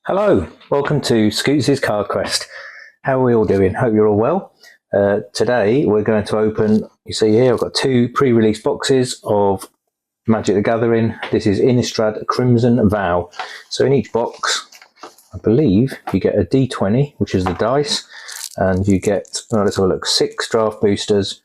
Hello, welcome to Scoots' Card Quest. How are we all doing? Hope you're all well. Today we're going to open, you see here, I've got two pre-release boxes of Magic the Gathering. This is Innistrad Crimson Vow. So in each box, I believe you get a D20, which is the dice, and you get, let's have a look, 6 draft boosters,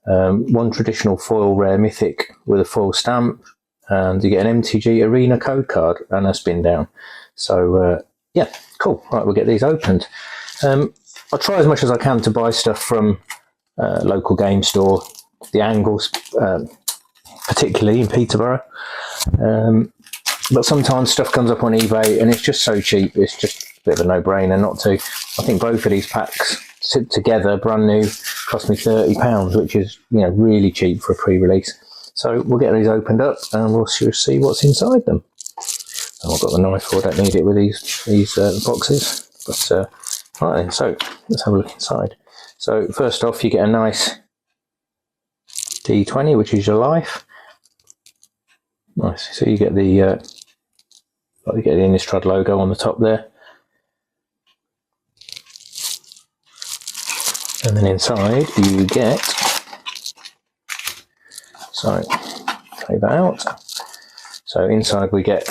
1 traditional foil rare mythic with a foil stamp, and you get an MTG Arena code card and a spin down. So yeah, cool. Right, we'll get these opened. I'll try as much as I can to buy stuff from local game store, the Angles, particularly in Peterborough. But sometimes stuff comes up on eBay and it's just so cheap. It's just a bit of a no-brainer not to. I think both of these packs together, brand new, cost me £30, which is really cheap for a pre-release. So we'll get these opened up and we'll see what's inside them. I've got the knife, so I don't need it with these boxes. But right then, so let's have a look inside. So first off, you get a nice D20, which is your life. Nice. So you get the Innistrad logo on the top there, and then inside you get. So take that out. So inside we get.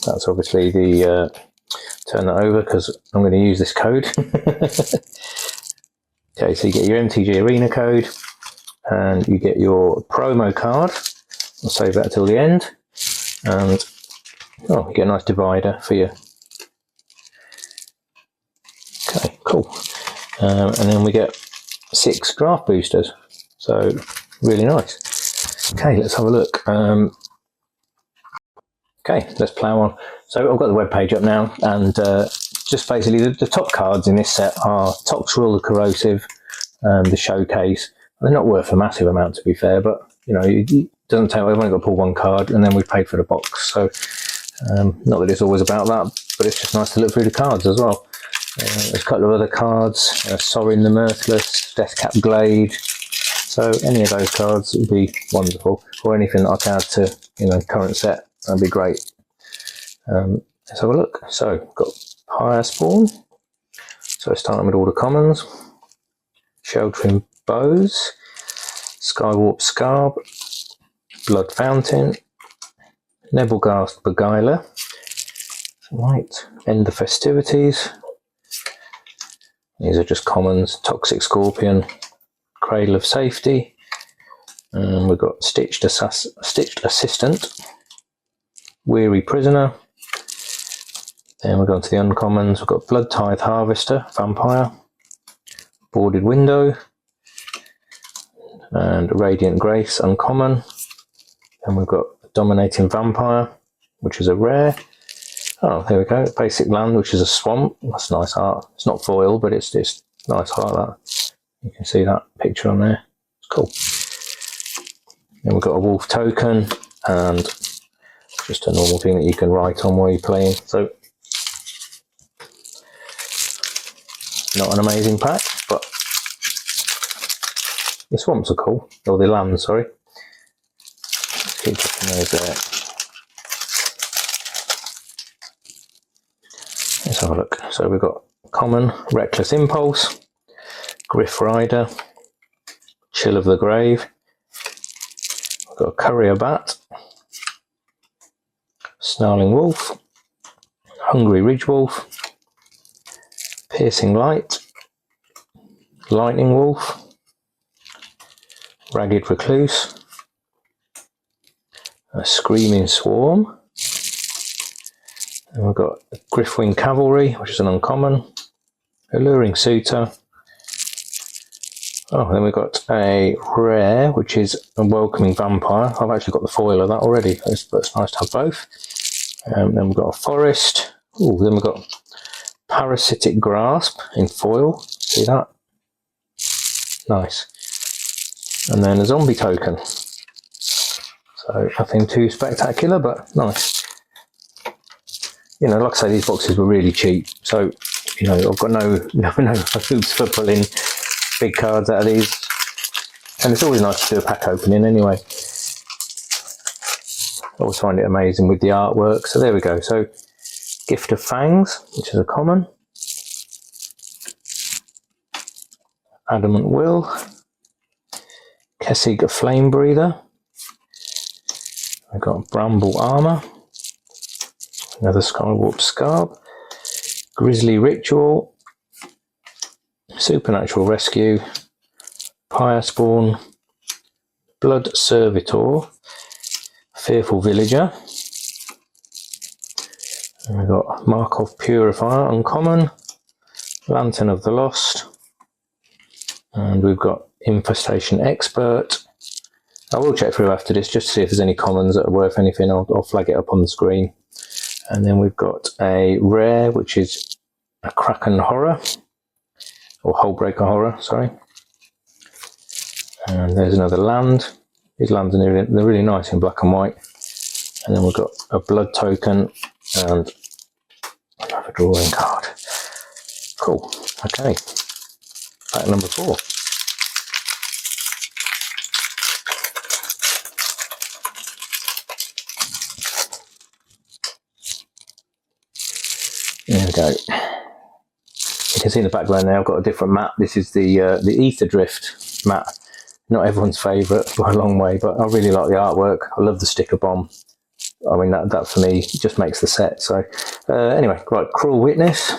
That's obviously the, turn that over because I'm going to use this code. Okay, so you get your MTG Arena code and you get your promo card. I'll save that till the end. And you get a nice divider for you. Okay, cool. And then we get 6 draft boosters. So really nice. Okay, let's have a look. Okay, let's plough on. So I've got the webpage up now, and just basically the top cards in this set are Toxrill, the Corrosive, the Showcase. They're not worth a massive amount, to be fair, but it doesn't take. I've only got to pull one card, and then we paid for the box. So not that it's always about that, but it's just nice to look through the cards as well. There's a couple of other cards: Sorin the Mirthless, Deathcap Glade. So any of those cards would be wonderful, or anything that I can add to current set. That'd be great. Let's have a look. So, got Pyre Spawn. So, starting with all the commons. Sheltering Bows. Skywarp Scarb. Blood Fountain. Nebelgast Beguiler. Right. End the Festivities. These are just commons. Toxic Scorpion. Cradle of Safety. And we've got Stitched Assistant. Weary Prisoner. Then we're going to the uncommons. We've got Blood Tithe Harvester, Vampire, Boarded Window, and Radiant Grace, uncommon. Then we've got Dominating Vampire, which is a rare. Oh, there we go. Basic Land, which is a swamp. That's nice art. It's not foil, but it's just nice art. That you can see that picture on there. It's cool. Then we've got a Wolf Token and just a normal thing that you can write on while you're playing. So, not an amazing pack, but the swamps are cool. Or the lands, sorry. Let's keep checking those there. Let's have a look. So we've got common, Reckless Impulse, Griff Rider, Chill of the Grave. We've got a Courier Bat, Snarling Wolf, Hungry Ridge Wolf, Piercing Light, Lightning Wolf, Ragged Recluse, a Screaming Swarm, and we've got Griffwing Cavalry, which is an uncommon, Alluring Suitor. Oh, then we've got a rare, which is a Welcoming Vampire. I've actually got the foil of that already, but it's nice to have both. Then we've got a Forest. Ooh, then we've got Parasitic Grasp in foil. See that? Nice. And then a Zombie Token. So nothing too spectacular, but nice. Like I say, these boxes were really cheap. So, I've got no hoops for pulling big cards out of these. And it's always nice to do a pack opening anyway. I always find it amazing with the artwork. So there we go. So Gift of Fangs, which is a common. Adamant Will. Kessig Flame Breather. I've got Bramble Armour. Another Skywarp Scarb. Grisly Ritual. Supernatural Rescue. Pyre Spawn. Blood Servitor. Fearful Villager. And we've got Markov Purifier, uncommon. Lantern of the Lost. And we've got Infestation Expert. I will check through after this just to see if there's any commons that are worth anything. I'll flag it up on the screen. And then we've got a rare, which is a Kraken Horror. Or Hullbreaker Horror, sorry. And there's another land. These lands are they're really nice in black and white. And then we've got a blood token and another drawing card. Cool. Okay. Pack number 4. There we go. You can see in the background now I've got a different map. This is the Ether Drift map. Not everyone's favourite by a long way, but I really like the artwork. I love the sticker bomb. I mean, that for me just makes the set. So anyway, right, Cruel Witness.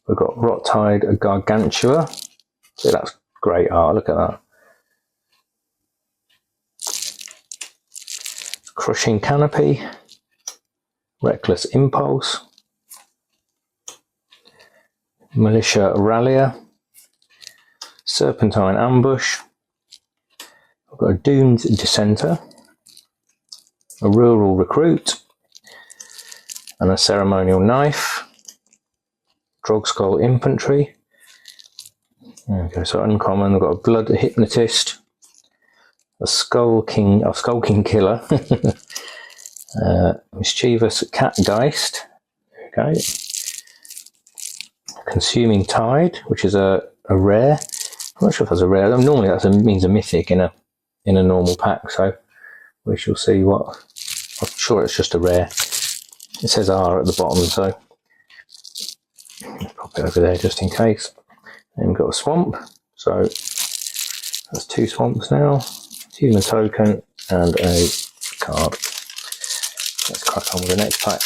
We've got Rot-Tide Gargantua. So that's great art, look at that. Crushing Canopy. Reckless Impulse. Militia Rallier. Serpentine Ambush. I've got a Doomed Dissenter. A Rural Recruit. And a Ceremonial Knife. Drogskull Infantry. There we go, so uncommon. We've got a Blood Hypnotist. A Skull King Killer. Mischievous Catgeist. There we go. Consuming Tide, which is a rare. I'm not sure if that's a rare. Normally that means a mythic in a normal pack, so we shall see what. I'm sure it's just a rare. It says R at the bottom, so pop it over there just in case. And we've got a swamp, so that's 2 swamps now. Human token and a card. Let's crack on with the next pack.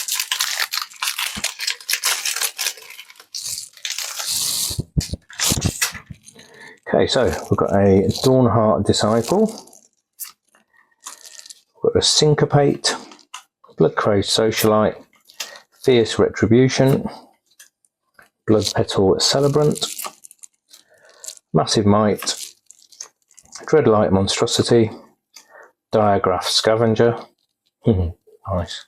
Okay, so we've got a Dawnheart Disciple. We've got a Syncopate, Bloodcrazed Socialite, Fierce Retribution, Blood Petal Celebrant, Massive Might, Dreadlight Monstrosity, Diagraph Scavenger, nice,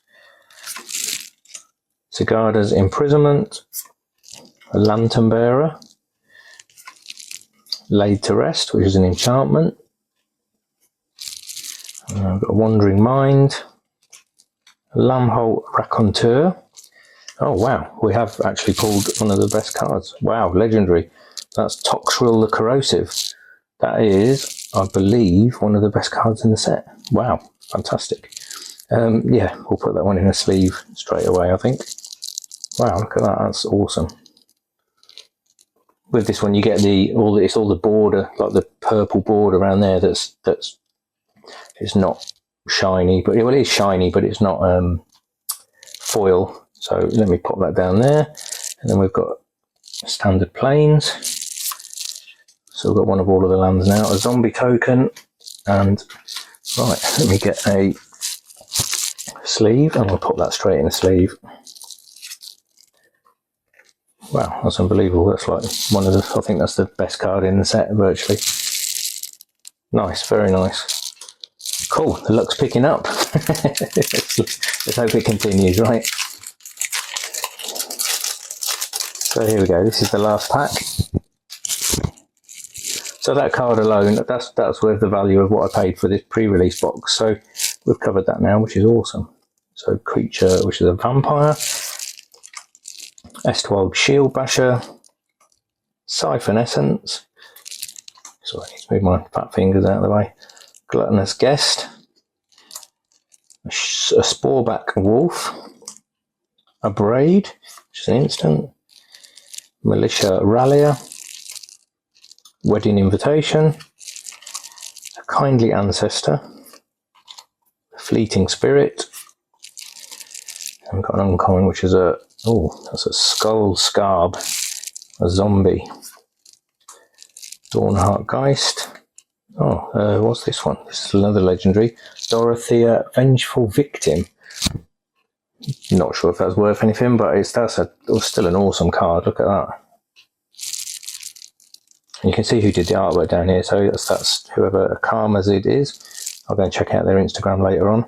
Sigarda's Imprisonment, a Lantern Bearer, Laid to Rest, which is an enchantment. I've got a Wandering Mind, a Lamholt Raconteur. Oh wow, we have actually pulled one of the best cards. Wow, legendary. That's Toxrill the Corrosive. That is, I believe, one of the best cards in the set. Wow, fantastic. Yeah, we'll put that one in a sleeve straight away, I think. Wow, look at that, that's awesome. With this one, you get all the border, like the purple border around there. It's not shiny, but it is shiny, but it's not foil. So let me pop that down there, and then we've got standard planes. So we've got one of all of the lands now. A zombie token, and right, let me get a sleeve, and I'll put that straight in the sleeve. Wow, that's unbelievable. That's like one of the, I think that's the best card in the set, virtually. Nice, very nice. Cool, the luck's picking up. Let's hope it continues, right? So here we go, this is the last pack. So that card alone, that's worth the value of what I paid for this pre-release box. So we've covered that now, which is awesome. So Creature, which is a vampire. Estwald Shield Basher, Siphon Essence, sorry, I need to move my fat fingers out of the way, Gluttonous Guest, a Sporeback Wolf, a Braid, which is an instant. Militia Rallier. Wedding Invitation. A Kindly Ancestor. A Fleeting Spirit. And we've got an uncommon, which is a, oh, that's a Skull Scarb. A Zombie. Dawnheart Geist. Oh, what's this one? This is another legendary. Dorothea, Vengeful Victim. Not sure if that's worth anything, but that's still an awesome card. Look at that. And you can see who did the artwork down here. So that's whoever Karmazid is. I'll go and check out their Instagram later on.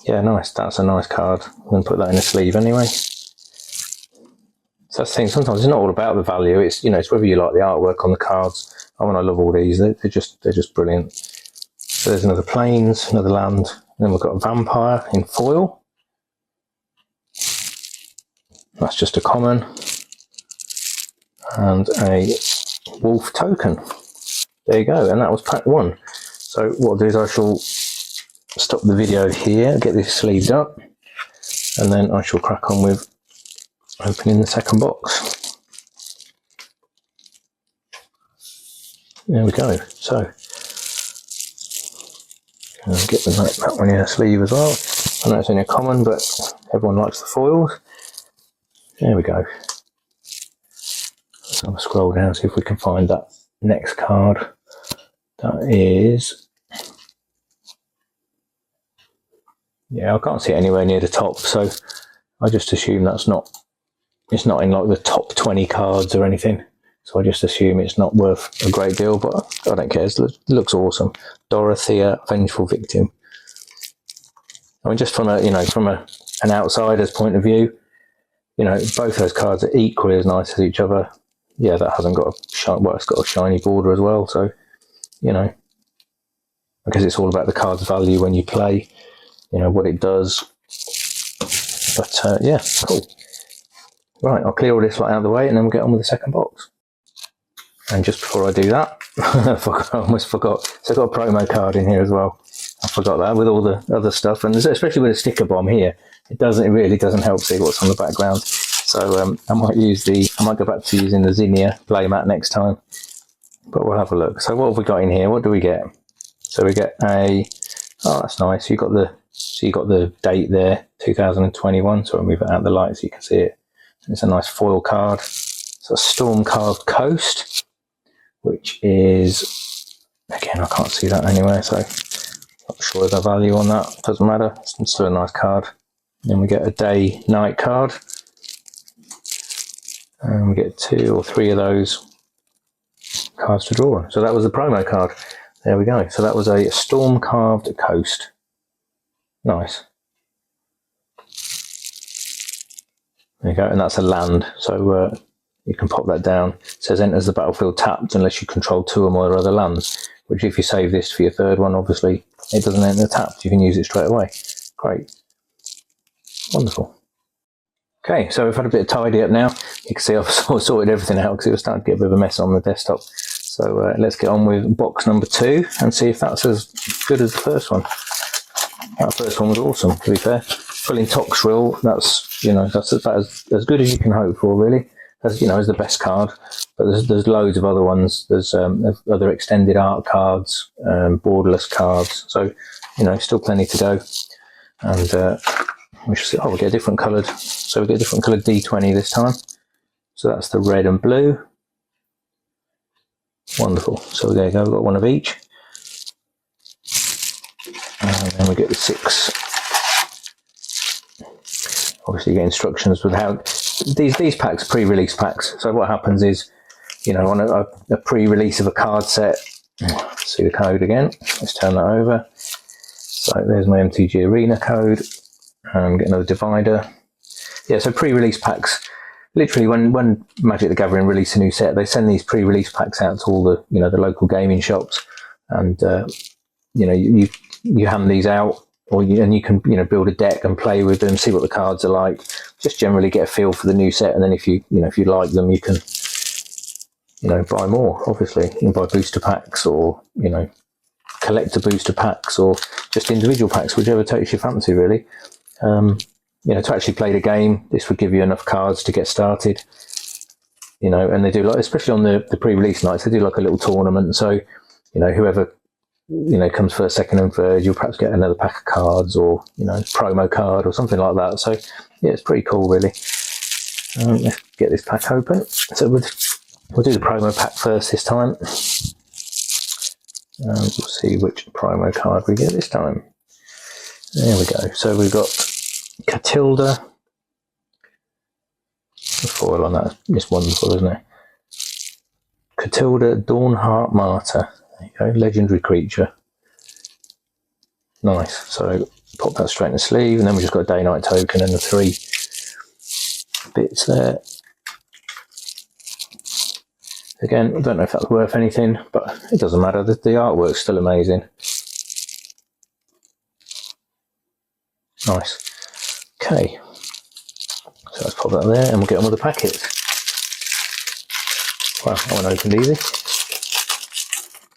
Yeah, nice. That's a nice card. I'm going to put that in a sleeve anyway. So that's the thing. Sometimes it's not all about the value. It's, you know, it's whether you like the artwork on the cards. Oh, and I love all these. They're just brilliant. So there's another Plains, another land. And then we've got a Vampire in foil. That's just a common. And a Wolf token. There you go. And that was pack 1. So what I'll do is I shall stop the video here, get this sleeved up, and then I shall crack on with opening the second box. There we go. So I'll get that one in a sleeve as well. I know it's only a common, but everyone likes the foils. There we go. So I'll scroll down, see if we can find that next card. That is, yeah, I can't see it anywhere near the top, so I just assume it's not in like the top 20 cards or anything. So I just assume it's not worth a great deal, but I don't care. It looks awesome. Dorothea, Vengeful Victim. I mean, just from an outsider's point of view, you know, both those cards are equally as nice as each other. Yeah, that hasn't got it's got a shiny border as well. So, you know, I guess it's all about the card's value when you play, you know, what it does. But yeah, cool. Right, I'll clear all this right out of the way and then we'll get on with the second box. And just before I do that, I almost forgot. So I've got a promo card in here as well. I forgot that with all the other stuff, and especially with a sticker bomb here, it really doesn't help see what's on the background. So I might go back to using the Zinnia playmat next time. But we'll have a look. So what have we got in here? What do we get? So we get oh, that's nice. You got the date there, 2021. So I'll move it out of the light so you can see it. And it's a nice foil card. It's a Storm Carved Coast, which is, again, I can't see that anywhere, so not sure of the value on that. Doesn't matter. It's still a nice card. Then we get a Day-Night card. And we get 2 or 3 of those cards to draw on. So that was the promo card. There we go. So that was a Storm Carved Coast. Nice. There you go. And that's a land. So you can pop that down. It says enters the battlefield tapped unless you control 2 or more other lands. Which if you save this for your third one, obviously it doesn't enter tapped. You can use it straight away. Great. Wonderful. Okay, so we've had a bit of tidy up now. You can see I've sort of sorted everything out because it was starting to get a bit of a mess on the desktop. So let's get on with box number 2 and see if that's as good as the first one. That first one was awesome, to be fair. Pulling Toxrill, that's, you know, that's as good as you can hope for, really. As, you know, as the best card. But there's loads of other ones. There's other extended art cards, borderless cards. So, you know, still plenty to go. And we should see, we get a different coloured. So we get a different coloured D20 this time. So that's the red and blue. Wonderful. So there you go, we've got one of each. And then we get the 6. Obviously you get instructions with how these packs are pre-release packs. So what happens is, you know, on a pre-release of a card set, see the code again. Let's turn that over. So there's my MTG Arena code. And get another divider. Yeah, so pre-release packs. Literally, when Magic the Gathering release a new set, they send these pre-release packs out to all the, you know, the local gaming shops, and you know, you hand these out, and you can, you know, build a deck and play with them, see what the cards are like, just generally get a feel for the new set, and then if you like them, you can, you know, buy more. Obviously, you can buy booster packs, or, you know, collector booster packs, or just individual packs, whichever takes your fancy, really. you know, to actually play the game, this would give you enough cards to get started. You know, and they do, like, especially on the pre-release nights, they do like a little tournament. So, you know, whoever, you know, comes first, second and third, you'll perhaps get another pack of cards, or, you know, promo card or something like that. So yeah, it's pretty cool, really. Let's get this pack open. So we'll do the promo pack first this time. And we'll see which promo card we get this time. There we go. So we've got Catilda. The foil on that is wonderful, isn't it? Catilda, Dawnheart Martyr. There you go, legendary creature. Nice. So pop that straight in the sleeve, and then we've just got a day-night token and the 3 bits there. Again, I don't know if that's worth anything, but it doesn't matter. The artwork's still amazing. Nice. Okay. So let's pop that there, and we'll get on with the packets. Wow, that one opened easy.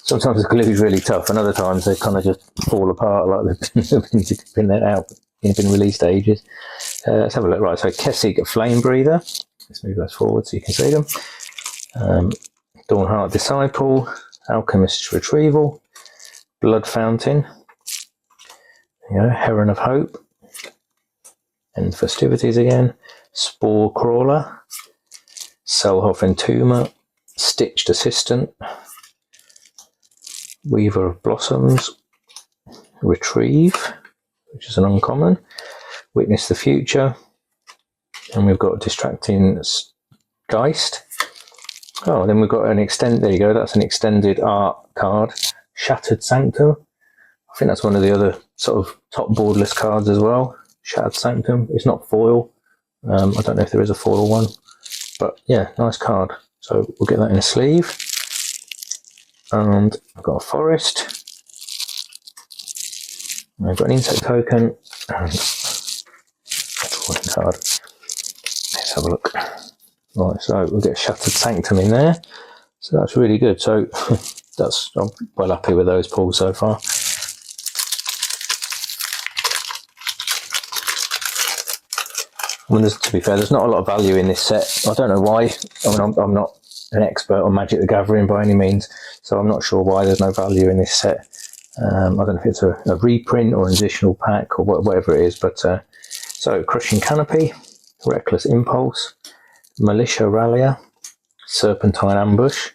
Sometimes the glue is really tough, and other times they kind of just fall apart like they've been out, been released ages. Let's have a look. Right, so Kessig Flame Breather. Let's move those forward so you can see them. Dawnheart Disciple, Alchemist's Retrieval, Blood Fountain, Heron of Hope, and Festivities again, Spore Crawler, Selhoff Entomber, Stitched Assistant, Weaver of Blossoms, Retrieve, which is an uncommon, Witness the Future, and we've got Distracting Geist. Oh, then we've got an there you go, that's an extended art card, Shattered Sanctum. I think that's one of the other sort of top borderless cards as well, Shattered Sanctum. It's not foil. I don't know if there is a foil one, but yeah, nice card. So we'll get that in a sleeve. And I've got a forest. I've got an insect token and a drawing card. Let's have a look. Right, so we'll get Shattered Sanctum in there. So that's really good. So I'm well happy with those pulls so far. I mean, to be fair, there's not a lot of value in this set. I don't know why. I mean, I'm not an expert on Magic the Gathering by any means, so I'm not sure why there's no value in this set. I don't know if it's a reprint or an additional pack or whatever it is, but so Crushing Canopy, Reckless Impulse, Militia Rallier, Serpentine Ambush.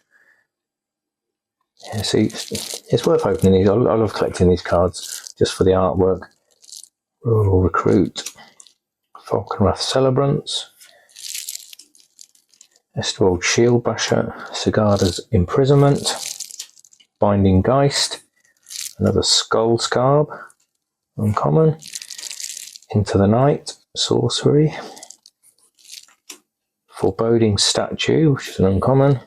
Yeah, see, it's worth opening these. I love collecting these cards just for the artwork. Rural Recruit, Falconwrath Celebrants, Esterwold Shield Basher, Sigarda's Imprisonment, Binding Geist, another Skull Scarb, uncommon, Into the Night, Sorcery, Foreboding Statue, which is an uncommon.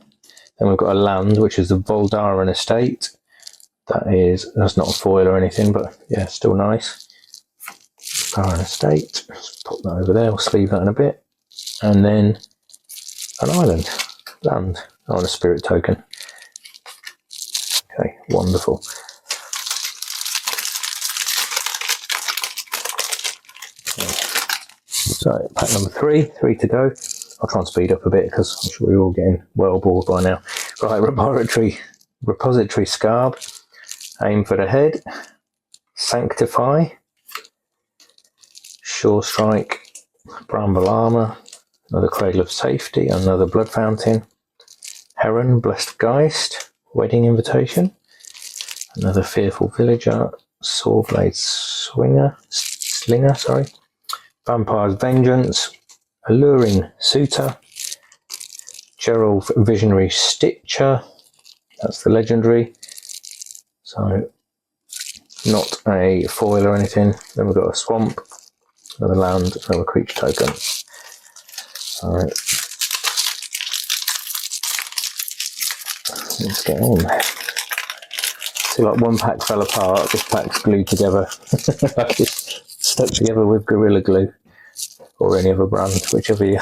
Then we've got a land, which is the Voldaran Estate. That's not a foil or anything, but yeah, still nice. Voldaran Estate. Let's pop that over there. We'll sleeve that in a bit. And then an island, land, on a spirit token. Okay, wonderful. Okay. So pack number 3 to go. I'll try and speed up a bit because I'm sure we're all getting well bored by now. Right, Repository Scarb, Aim for the Head, Sanctify, Sure Strike, Bramble Armour, another Cradle of Safety, another Blood Fountain, Heron, Blessed Geist, Wedding Invitation, another Fearful Villager, Sawblade Slinger, Vampire's Vengeance, Alluring Suitor, Gerald Visionary Stitcher, that's the legendary, so not a foil or anything. Then we've got a Swamp, another land, another creature token. Alright, let's get on. See, like one pack fell apart, this pack's glued together. It's stuck together with Gorilla Glue. Or any other brand, whichever you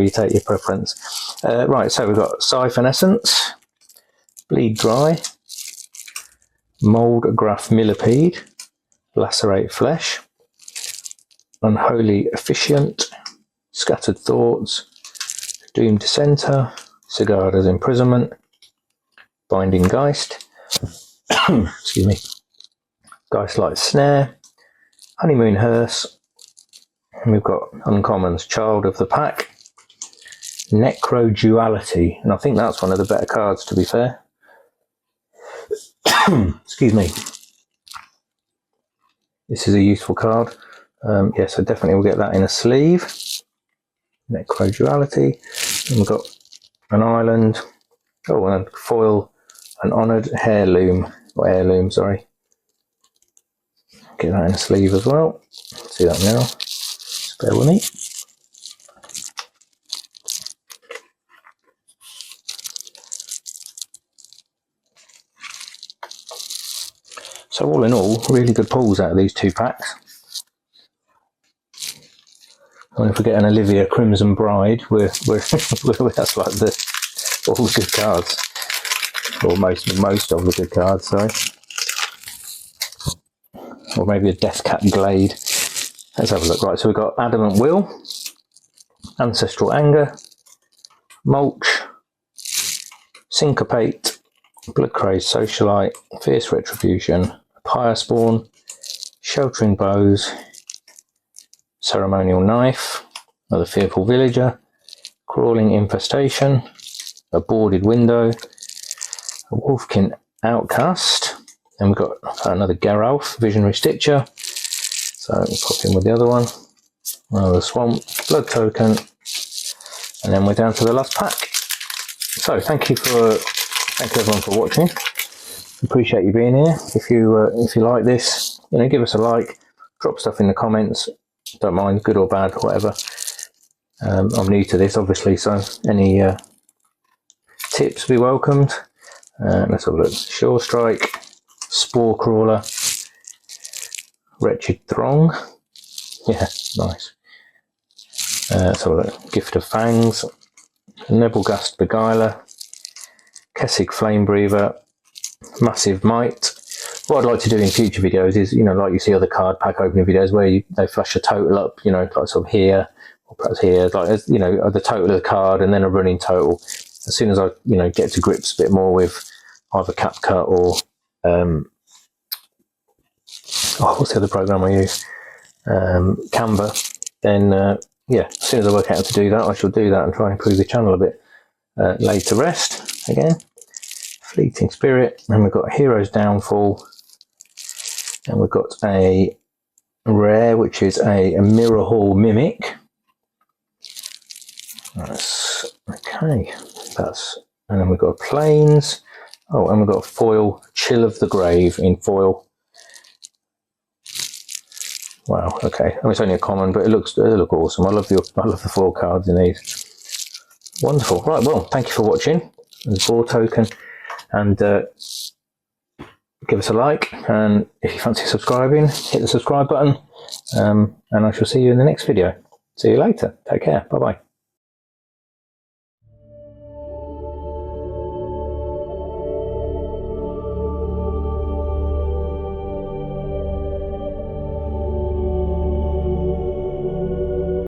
take your preference. Right, so we've got Siphon Essence, Bleed Dry, Mould Graph Millipede, Lacerate Flesh, Unholy Officiant, Scattered Thoughts, Doomed Dissenter, Sigarda's Imprisonment, Binding Geist, excuse me, Geistlight Snare, Honeymoon Hearse, and we've got uncommons, Child of the Pack, Necro Duality, and I think that's one of the better cards, to be fair. Excuse me. This is a useful card. Yes, I definitely will get that in a sleeve. Necro Duality. And we've got an island. Oh, and a foil, an honoured heirloom, or heirloom, sorry. Get that in a sleeve as well. See that now. Just bear with me. So all in all, really good pulls out of these 2 packs. And if we get an Olivia Crimson Bride, that's like all the good cards, or most of the good cards. Sorry, or maybe a Deathcat Glade. Let's have a look. Right, so we've got Adamant Will, Ancestral Anger, Mulch, Syncopate, Blood Crazed Socialite, Fierce Retribution, Pyre Spawn, Sheltering Bows, Ceremonial Knife, another Fearful Villager, Crawling Infestation, a Boarded Window, a Wolfkin Outcast, and we've got another Geralf, Visionary Stitcher, so we'll pop in with the other one, another Swamp, Blood Token, and then we're down to the last pack. So thank you everyone for watching. Appreciate you being here. If you like this, give us a like, drop stuff in the comments. Don't mind, good or bad, whatever. I'm new to this, obviously, so any tips be welcomed. Let's have a look. Shore Strike, Spore Crawler, Wretched Throng. Yeah, nice. Let's have a look. Gift of Fangs, Nebelgast Beguiler, Kessig Flame Breather, Massive Might. What I'd like to do in future videos is, like you see other card pack opening videos where they flash a total up, like sort of here, or perhaps here, like, the total of the card and then a running total. As soon as I, get to grips a bit more with either CapCut or, what's the other program I use? Canva. Then, yeah, as soon as I work out how to do that, I shall do that and try and improve the channel a bit. Laid to Rest, again. Fleeting Spirit, and we've got Hero's Downfall, and we've got a rare, which is a Mirror Hall Mimic. That's okay. And then we've got Plains. Oh, and we've got a foil Chill of the Grave in foil. Wow. Okay. I mean, it's only a common, but they look awesome. I love the foil cards in these. Wonderful. Right. Well, thank you for watching. There's a 4 token. And give us a like, and if you fancy subscribing, hit the subscribe button, and I shall see you in the next video. See you later. Take care. Bye bye.